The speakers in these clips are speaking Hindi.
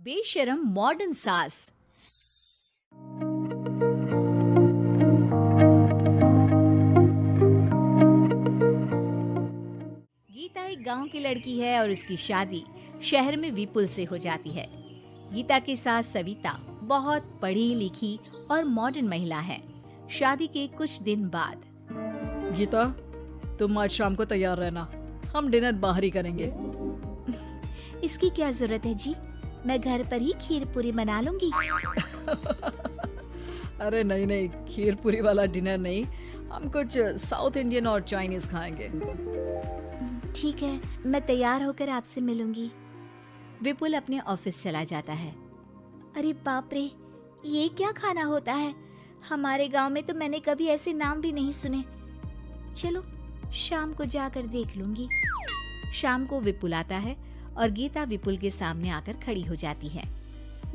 बेशरम मॉडर्न सास। गीता एक गांव की लड़की है और उसकी शादी शहर में विपुल से हो जाती है। गीता की सास सविता बहुत पढ़ी लिखी और मॉडर्न महिला है। शादी के कुछ दिन बाद गीता, तुम आज शाम को तैयार रहना, हम डिनर बाहर ही करेंगे। इसकी क्या जरूरत है जी, मैं घर पर ही खीर पूरी बना लूंगी। अरे नहीं नहीं, खीर पूरी वाला डिनर नहीं, हम कुछ साउथ इंडियन और चाइनीज खाएंगे। ठीक है, मैं तैयार होकर आपसे मिलूंगी। विपुल अपने ऑफिस चला जाता है। अरे बाप रे, ये क्या खाना होता है? हमारे गांव में तो मैंने कभी ऐसे नाम भी नहीं सुने। चलो शाम को जाकर देख लूंगी। शाम को विपुल आता है और गीता विपुल के सामने आकर खड़ी हो जाती है।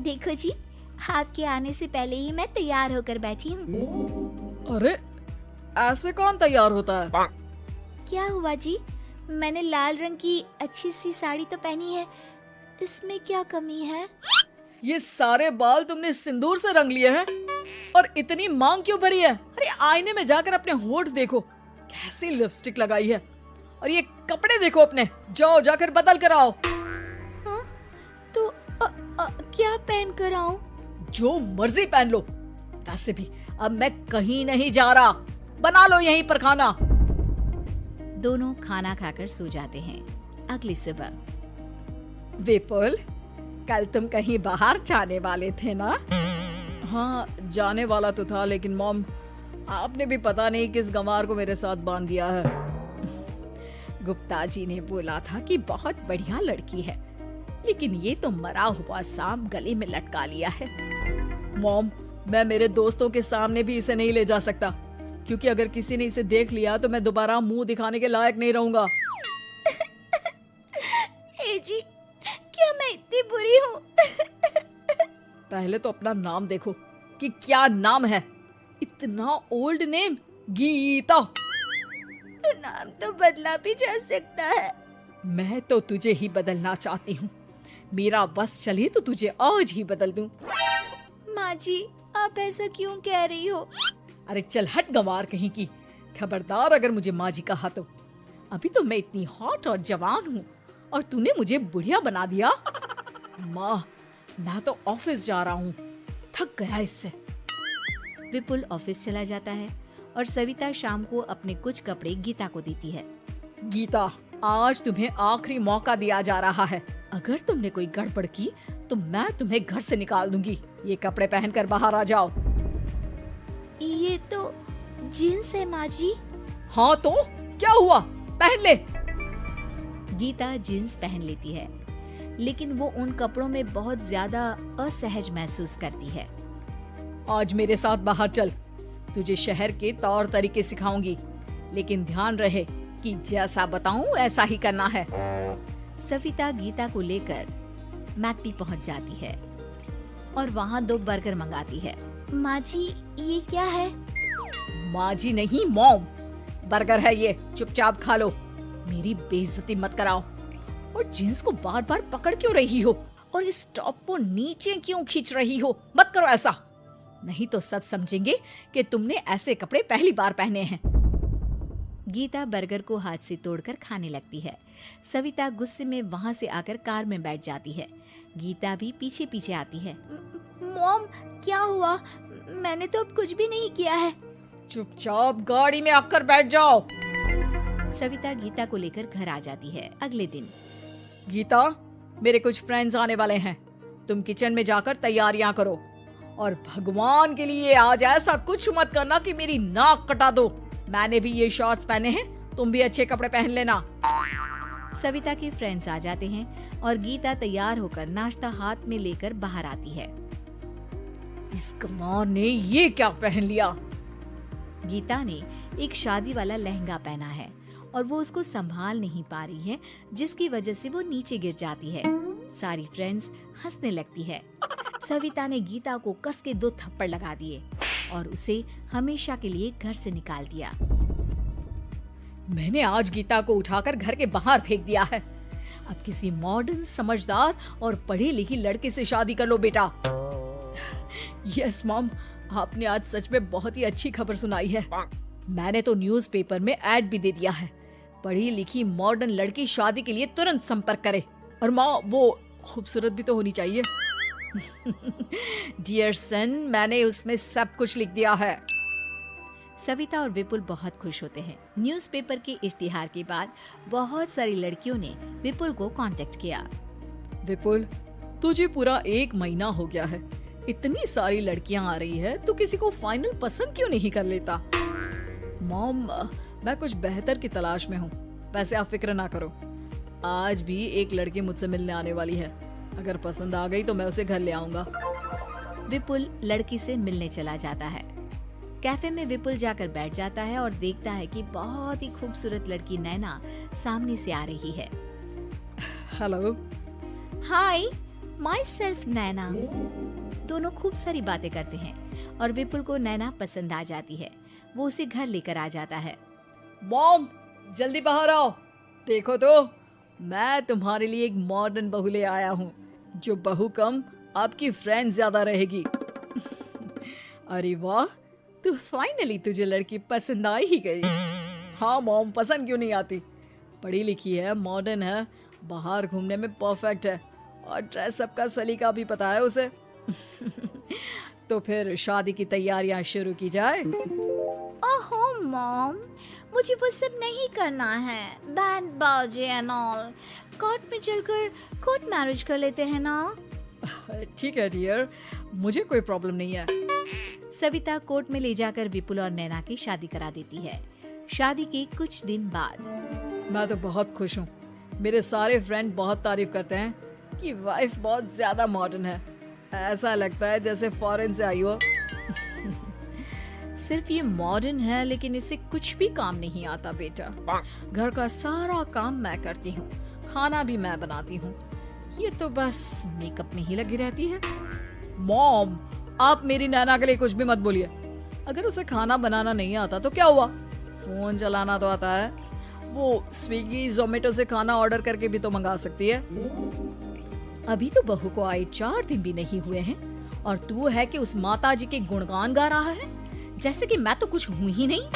देखो जी, आपके आने से पहले ही मैं तैयार होकर बैठी हूँ। अरे ऐसे कौन तैयार होता है? क्या हुआ जी? मैंने लाल रंग की अच्छी सी साड़ी तो पहनी है, इसमें क्या कमी है? ये सारे बाल तुमने सिंदूर से रंग लिए हैं और इतनी मांग क्यों भरी है? अरे आईने में जाकर अपने होंठ देखो, कैसी लिपस्टिक लगाई है, और ये कपड़े देखो अपने, जाओ जाकर बदल कर आओ। हाँ, तो क्या पहन कर आऊं? जो मर्जी पहन लो। वैसे भी अब मैं कहीं नहीं जा रहा, बना लो यहीं पर खाना। दोनों खाना खाकर सो जाते हैं। अगली सुबह विपुल, कल तुम कहीं बाहर जाने वाले थे ना? हाँ, जाने वाला तो था, लेकिन मॉम आपने भी पता नहीं किस गंवार को मेरे साथ बांध दिया है। गुप्ता जी ने बोला था कि बहुत बढ़िया लड़की है, लेकिन ये तो मरा हुआ सांप गले में लटका लिया है। मॉम, मैं मेरे दोस्तों के सामने भी इसे नहीं ले जा सकता, क्योंकि अगर किसी ने इसे देख लिया तो मैं दोबारा मुंह दिखाने के लायक नहीं रहूंगा। ए जी, क्या मैं इतनी बुरी हूँ? पहले तो अपना नाम देखो कि क्या नाम है। इतना ओल्ड नेम, गीता। तो नाम तो बदला भी जा सकता है। मैं तो तुझे ही बदलना चाहती हूँ। मेरा बस चले तो तुझे आज ही बदल दूं। माँ जी, आप ऐसा क्यों कह रही हो? अरे चल हट गंवार कहीं की, खबरदार अगर मुझे माँ जी कहा तो। अभी तो मैं इतनी हॉट और जवान हूँ और तूने मुझे बुढ़िया बना दिया। माँ, मैं तो ऑफिस जा रहा हूँ, थक गया इससे। विपुल ऑफिस चला जाता है और सविता शाम को अपने कुछ कपड़े गीता को देती है। गीता, आज तुम्हें आखिरी मौका दिया जा रहा है। अगर तुमने कोई गड़बड़ की तो मैं तुम्हें घर से निकाल दूंगी। ये कपड़े पहनकर बाहर आ जाओ। ये तो जींस है माँ जी। हाँ तो क्या हुआ, पहन ले। गीता जींस पहन लेती है, लेकिन वो उन कपड़ों में बहुत ज्यादा असहज महसूस करती है। आज मेरे साथ बाहर चल, तुझे शहर के तौर तरीके सिखाऊंगी, लेकिन ध्यान रहे कि जैसा बताऊं ऐसा ही करना है। सविता गीता को लेकर मैकडी पहुंच जाती है और वहाँ 2 बर्गर मंगाती है। माँ जी, ये क्या है? माँ जी नहीं मॉम, बर्गर है ये, चुपचाप खा लो, मेरी बेइज्जती मत कराओ। और जींस को बार बार पकड़ क्यों रही हो और इस टॉप को नीचे क्यों खींच रही हो? मत करो ऐसा, नहीं तो सब समझेंगे कि तुमने ऐसे कपड़े पहली बार पहने हैं। गीता बर्गर को हाथ से तोड़कर खाने लगती है। सविता गुस्से में वहाँ से आकर कार में बैठ जाती है। गीता भी पीछे पीछे आती है। मॉम, क्या हुआ? मैंने तो अब कुछ भी नहीं किया है। चुपचाप गाड़ी में आकर बैठ जाओ। सविता गीता को लेकर घर आ जाती है। अगले दिन गीता, मेरे कुछ फ्रेंड्स आने वाले हैं, तुम किचन में जाकर तैयारियां करो, और भगवान के लिए आज ऐसा कुछ मत करना कि मेरी नाक कटा दो। मैंने भी ये शॉर्ट्स पहने हैं, तुम भी अच्छे कपड़े पहन लेना। सविता के फ्रेंड्स आ जाते हैं और गीता तैयार होकर नाश्ता हाथ में लेकर बाहर आती है। इस गंवार ने ये क्या पहन लिया? गीता ने एक शादी वाला लहंगा पहना है और वो उसको संभाल नहीं पा रही है, जिसकी वजह से वो नीचे गिर जाती है। सारी फ्रेंड्स हंसने लगती है। सविता ने गीता को कस के 2 थप्पड़ लगा दिए और उसे हमेशा के लिए घर से निकाल दिया। मैंने आज गीता को उठाकर घर के बाहर फेंक दिया है। अब किसी मॉडर्न, समझदार और पढ़ी लिखी लड़की से शादी कर लो बेटा। यस मॉम, आपने आज सच में बहुत ही अच्छी खबर सुनाई है। मैंने तो न्यूज़पेपर में ऐड भी दे दिया है, पढ़ी लिखी मॉडर्न लड़की शादी के लिए तुरंत संपर्क करे। और माँ, वो खूबसूरत भी तो होनी चाहिए। डियर सन, मैंने उसमें सब कुछ लिख दिया है। सविता और विपुल बहुत खुश होते हैं। न्यूज़पेपर के इश्तिहार के बाद बहुत सारी लड़कियों ने विपुल को कांटेक्ट किया। विपुल, तुझे पूरा 1 महीना हो गया है, इतनी सारी लड़कियां आ रही है, तू किसी को फाइनल पसंद क्यों नहीं कर लेता? मॉम, मैं कुछ बेहतर की तलाश में हूँ। वैसे आप फिक्र ना करो, आज भी एक लड़की मुझसे मिलने आने वाली है। अगर पसंद आ गई तो मैं उसे घर ले आऊंगा। विपुल लड़की से मिलने चला जाता है। कैफे में विपुल जाकर बैठ जाता है और देखता है कि बहुत ही खूबसूरत लड़की नैना सामने से आ रही है। हेलो। हाय, माई सेल्फ नैना। दोनों खूब सारी बातें करते हैं और विपुल को नैना पसंद आ जाती है। वो उसे घर लेकर आ जाता है। मॉम, जल्दी बाहर आओ। देखो तो, मैं तुम्हारे लिए एक मॉडर्न बहू ले आया हूँ, जो बहू कम आपकी फ्रेंड ज्यादा रहेगी। अरे वाह, तो फाइनली तुझे लड़की पसंद आ ही गई। हाँ मॉम, पसंद क्यों नहीं आती? पढ़ी लिखी है, मॉडर्न है, बाहर घूमने में परफेक्ट है और ड्रेसअप का सलीका भी पता है उसे। तो फिर शादी की तैयारियां शुरू की जाए। ओहो मॉम, मुझे वो सब नहीं करना है। बैंड बाजे एंड ऑल। कोर्ट में चलकर कोर्ट मैरिज कर लेते हैं ना। ठीक है डियर, मुझे कोई प्रॉब्लम नहीं है। सविता कोर्ट में ले जाकर विपुल और नैना की शादी करा देती है। शादी के कुछ दिन बाद मैं तो बहुत खुश हूँ। मेरे सारे फ्रेंड बहुत तारीफ करते हैं कि वाइफ बहुत ज्यादा मॉडर्न है। ऐसा लगता है जैसे फॉरेन से आई हो। सिर्फ ये मॉडर्न है, लेकिन इसे कुछ भी काम नहीं आता बेटा। घर का सारा काम मैं करती हूँ, खाना भी मैं बनाती हूँ। ये तो बस मेकअप में ही लगी रहती है। मॉम, आप मेरी नैना के लिए कुछ भी मत बोलिए। अगर उसे खाना बनाना नहीं आता तो क्या हुआ, फोन चलाना तो आता है। वो स्विगी, जोमेटो से खाना ऑर्डर करके भी तो मंगा सकती है। अभी तो बहू को आए 4 दिन भी नहीं हुए हैं और तू है कि उस माता जी के गुणगान गा रहा है, जैसे कि मैं तो कुछ हूँ ही नहीं।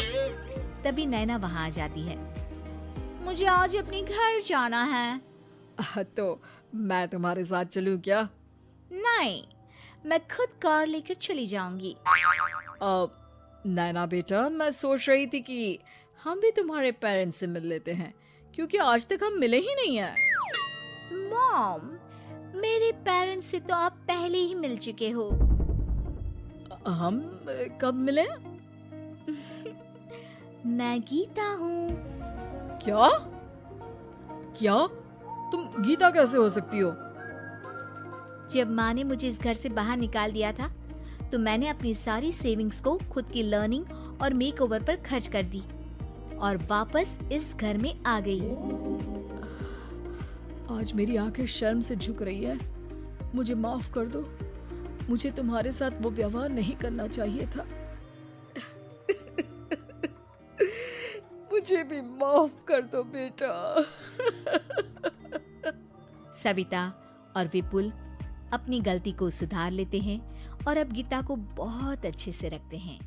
तभी नैना वहाँ आ जाती है। मुझे आज अपने घर जाना है। तो मैं तुम्हारे साथ चलूं क्या? नहीं, मैं खुद कार लेकर चली जाऊंगी। नैना बेटा, मैं सोच रही थी कि हम भी तुम्हारे पेरेंट्स से मिल लेते हैं, क्योंकि आज तक हम मिले ही नहीं हैं। मॉम, मेरे पेरेंट्स से तो आप पहले ही मिल चुके हो। हम कब मिले? मैं गीता हूँ। क्या? क्या? तुम गीता कैसे हो सकती हो? जब माँ ने मुझे इस घर से बाहर निकाल दिया था, तो मैंने अपनी सारी सेविंग्स को खुद की लर्निंग और मेकओवर पर खर्च कर दी और वापस इस घर में आ गई। आज मेरी आंखें शर्म से झुक रही है। मुझे माफ कर दो। मुझे तुम्हारे साथ वो व्यवहार नहीं करना चाहिए था। मुझे भी माफ कर दो बेटा। सविता और विपुल अपनी गलती को सुधार लेते हैं और अब गीता को बहुत अच्छे से रखते हैं।